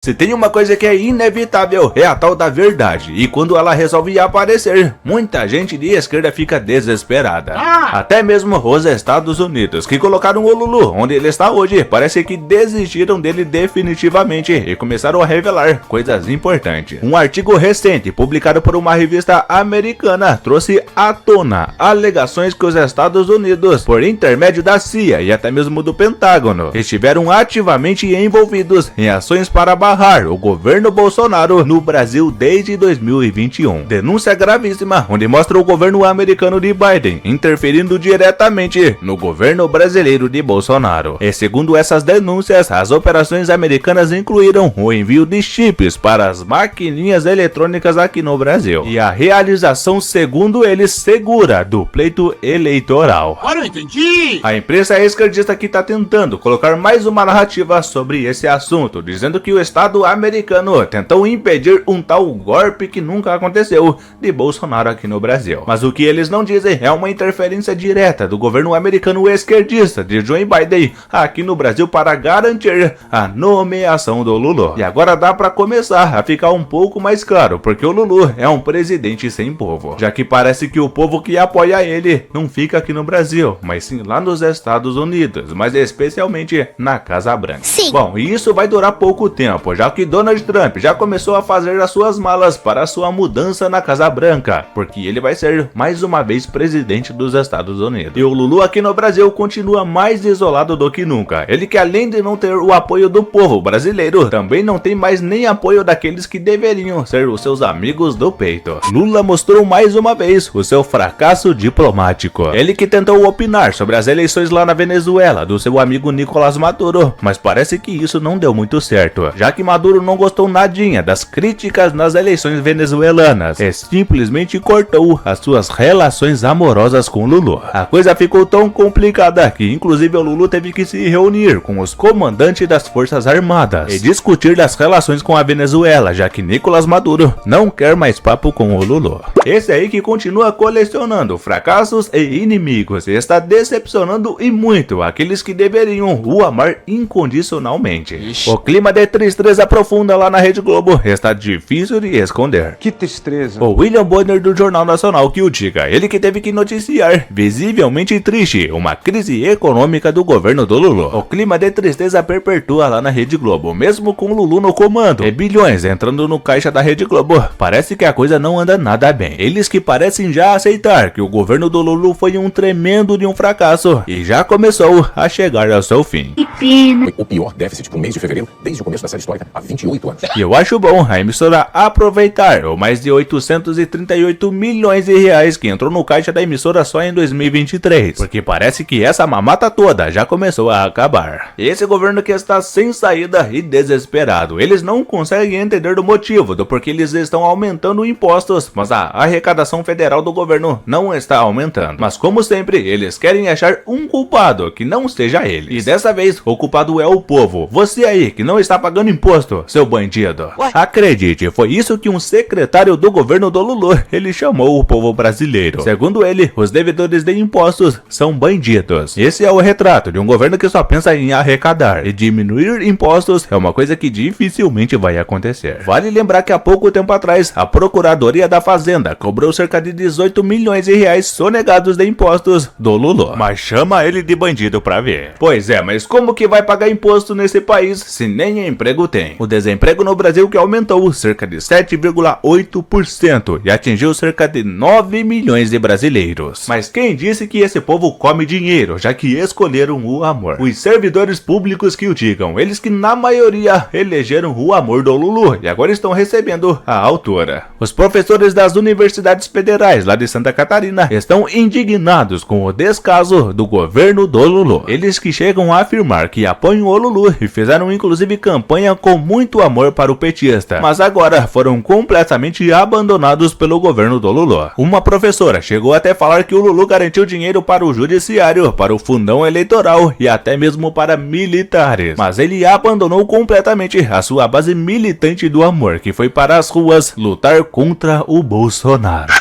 Se tem uma coisa que é inevitável, é a tal da verdade. E quando ela resolve aparecer, muita gente de esquerda fica desesperada. Até mesmo os Estados Unidos, que colocaram o Lulu onde ele está hoje, parece que desistiram dele definitivamente e começaram a revelar coisas importantes. Um artigo recente, publicado por uma revista americana, trouxe à tona alegações que os Estados Unidos, por intermédio da CIA e até mesmo do Pentágono, estiveram ativamente envolvidos em ações para barrar o governo Bolsonaro no Brasil desde 2021. Denúncia gravíssima, onde mostra o governo americano de Biden interferindo diretamente no governo brasileiro de Bolsonaro. E segundo essas denúncias, as operações americanas incluíram o envio de chips para as maquininhas eletrônicas aqui no Brasil e a realização, segundo eles, segura do pleito eleitoral. Agora eu entendi! A imprensa esquerdista que está tentando colocar mais uma narrativa sobre esse assunto, dizendo que o Estado americano tentou impedir um tal golpe que nunca aconteceu de Bolsonaro aqui no Brasil. Mas o que eles não dizem é uma interferência direta do governo americano esquerdista de Joe Biden aqui no Brasil para garantir a nomeação do Lulu. E agora dá para começar a ficar um pouco mais claro, porque o Lulu é um presidente sem povo, já que parece que o povo que apoia ele não fica aqui no Brasil, mas sim lá nos Estados Unidos, mas especialmente na Casa Branca. Sim. Bom, e isso vai durar pouco tempo, já que Donald Trump já começou a fazer as suas malas para a sua mudança na Casa Branca, porque ele vai ser mais uma vez presidente dos Estados Unidos. E o Lulu aqui no Brasil continua mais isolado do que nunca. Ele que, além de não ter o apoio do povo brasileiro, também não tem mais nem apoio daqueles que deveriam ser os seus amigos do peito. Lula mostrou mais uma vez o seu fracasso diplomático. Ele que tentou opinar sobre as eleições lá na Venezuela do seu amigo Nicolás Maduro, mas parece que isso não deu muito certo, já que Maduro não gostou nadinha das críticas nas eleições venezuelanas e simplesmente cortou as suas relações amorosas com Lulu. A coisa ficou tão complicada que inclusive o Lulu teve que se reunir com os comandantes das Forças Armadas e discutir das relações com a Venezuela, já que Nicolás Maduro não quer mais papo com o Lulu. Esse aí que continua colecionando fracassos e inimigos e está decepcionando e muito aqueles que deveriam o amar incondicionalmente. Ixi. O clima de tristeza profunda lá na Rede Globo está difícil de esconder. Que tristeza. O William Bonner do Jornal Nacional que o diga, ele que teve que noticiar, visivelmente triste, uma crise econômica do governo do Lulu. O clima de tristeza perpetua lá na Rede Globo, mesmo com o Lulu no comando, e bilhões entrando no caixa da Rede Globo. Parece que a coisa não anda nada bem. Eles que parecem já aceitar que o governo do Lulu foi um tremendo de um fracasso e já começou a chegar ao seu fim. Que pena. Foi o pior déficit pro mês de fevereiro desde o começo da série histórica, há 28 anos. E eu acho bom a emissora aproveitar o mais de 838 milhões de reais que entrou no caixa da emissora só em 2023, porque parece que essa mamata toda já começou a acabar. Esse governo que está sem saída e desesperado, eles não conseguem entender do motivo do porquê eles estão aumentando impostos, mas a arrecadação federal do governo não está aumentando. Mas como sempre, eles querem achar um culpado que não seja eles. E dessa vez, o culpado é o povo. Você aí que não está pagando imposto, seu bandido. Acredite, foi isso que um secretário do governo do Lulu, ele chamou o povo brasileiro. Segundo ele, os devedores de impostos são bandidos. Esse é o retrato de um governo que só pensa em arrecadar, e diminuir impostos é uma coisa que dificilmente vai acontecer. Vale lembrar que há pouco tempo atrás, a Procuradoria da Fazenda cobrou cerca de 18 milhões de reais sonegados de impostos do Lulu. Mas chama ele de bandido pra ver. Pois é, mas como que vai pagar imposto nesse país se nem emprego tem? O desemprego no Brasil que aumentou cerca de 7,8% e atingiu cerca de 9 milhões de brasileiros. Mas quem disse que esse povo come dinheiro, já que escolheram o amor? Os servidores públicos que o digam, eles que na maioria elegeram o amor do Lulu e agora estão recebendo a altura. Os professores das universidades federais lá de Santa Catarina estão indignados com o descaso do governo do Lulu. Eles que chegam a afirmar que apoiam o Lulu e fizeram inclusive campanha com muito amor para o petista, mas agora foram completamente abandonados pelo governo do Lulu. Uma professora chegou até falar que o Lulu garantiu dinheiro para o judiciário, para o fundão eleitoral e até mesmo para militares, mas ele abandonou completamente a sua base militante do amor, que foi para as ruas lutar contra o Bolsonaro.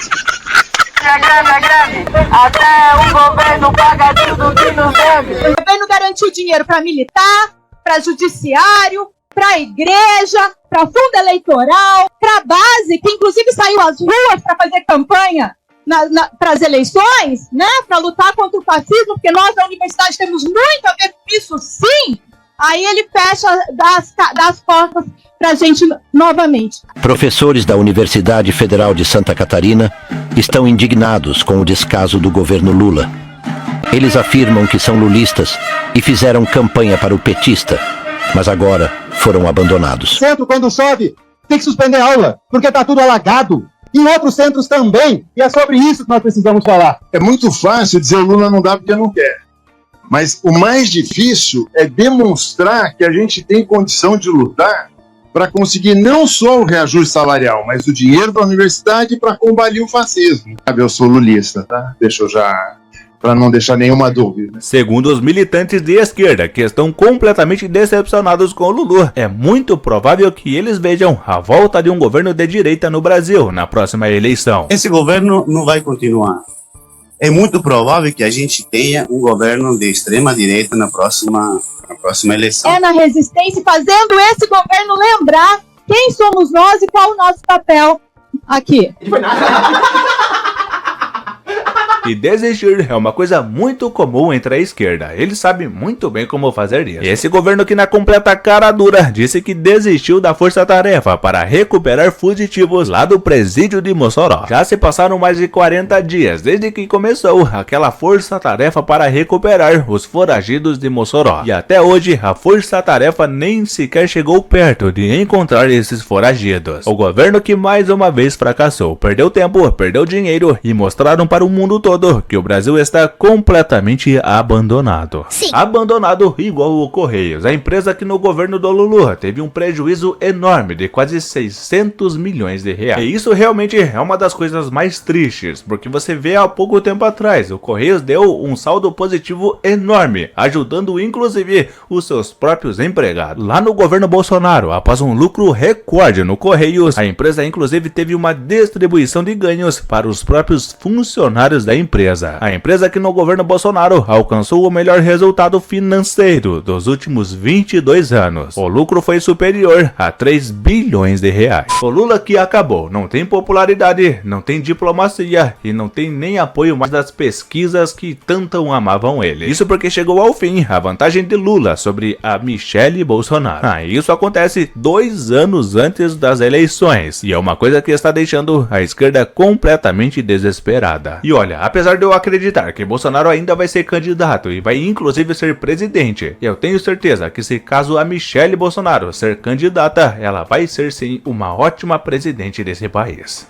A grana é grande, até o governo paga tudo que não deve. O governo garantiu dinheiro para militar, para judiciário, para a igreja, para fundo eleitoral, para a base, que inclusive saiu às ruas para fazer campanha para as eleições, né? Para lutar contra o fascismo, porque nós da universidade temos muito a ver com isso, sim. Aí ele fecha, dá as portas para a gente novamente. Professores da Universidade Federal de Santa Catarina estão indignados com o descaso do governo Lula. Eles afirmam que são lulistas e fizeram campanha para o petista, mas agora foram abandonados. Centro, quando chove, tem que suspender a aula, porque está tudo alagado. Em outros centros também, e é sobre isso que nós precisamos falar. É muito fácil dizer o Lula não dá porque não quer. Mas o mais difícil é demonstrar que a gente tem condição de lutar para conseguir não só o reajuste salarial, mas o dinheiro da universidade para combater o fascismo. Eu sou lulista, tá? Deixa eu já... para não deixar nenhuma dúvida. Segundo os militantes de esquerda, que estão completamente decepcionados com o Lulu, é muito provável que eles vejam a volta de um governo de direita no Brasil na próxima eleição. Esse governo não vai continuar. É muito provável que a gente tenha um governo de extrema direita na próxima eleição. É na resistência, fazendo esse governo lembrar quem somos nós e qual o nosso papel aqui. E desistir é uma coisa muito comum entre a esquerda. Ele sabe muito bem como fazer isso. Esse governo que na completa cara dura disse que desistiu da força-tarefa para recuperar fugitivos lá do presídio de Mossoró. Já se passaram mais de 40 dias desde que começou aquela força-tarefa para recuperar os foragidos de Mossoró. E até hoje a força-tarefa nem sequer chegou perto de encontrar esses foragidos. O governo que mais uma vez fracassou, perdeu tempo, perdeu dinheiro e mostraram para o mundo todo que o Brasil está completamente abandonado. Sim. Abandonado igual o Correios, a empresa que no governo do Lula teve um prejuízo enorme de quase 600 milhões de reais. E isso realmente é uma das coisas mais tristes, porque você vê há pouco tempo atrás, o Correios deu um saldo positivo enorme, ajudando inclusive os seus próprios empregados. Lá no governo Bolsonaro, após um lucro recorde no Correios, a empresa inclusive teve uma distribuição de ganhos para os próprios funcionários da empresa. A empresa que no governo Bolsonaro alcançou o melhor resultado financeiro dos últimos 22 anos. O lucro foi superior a 3 bilhões de reais. O Lula que acabou, não tem popularidade, não tem diplomacia e não tem nem apoio mais das pesquisas que tanto amavam ele. Isso porque chegou ao fim a vantagem de Lula sobre a Michelle Bolsonaro. Isso acontece 2 anos antes das eleições e é uma coisa que está deixando a esquerda completamente desesperada. E olha, apesar de eu acreditar que Bolsonaro ainda vai ser candidato e vai inclusive ser presidente, eu tenho certeza que se caso a Michelle Bolsonaro ser candidata, ela vai ser sim uma ótima presidente desse país.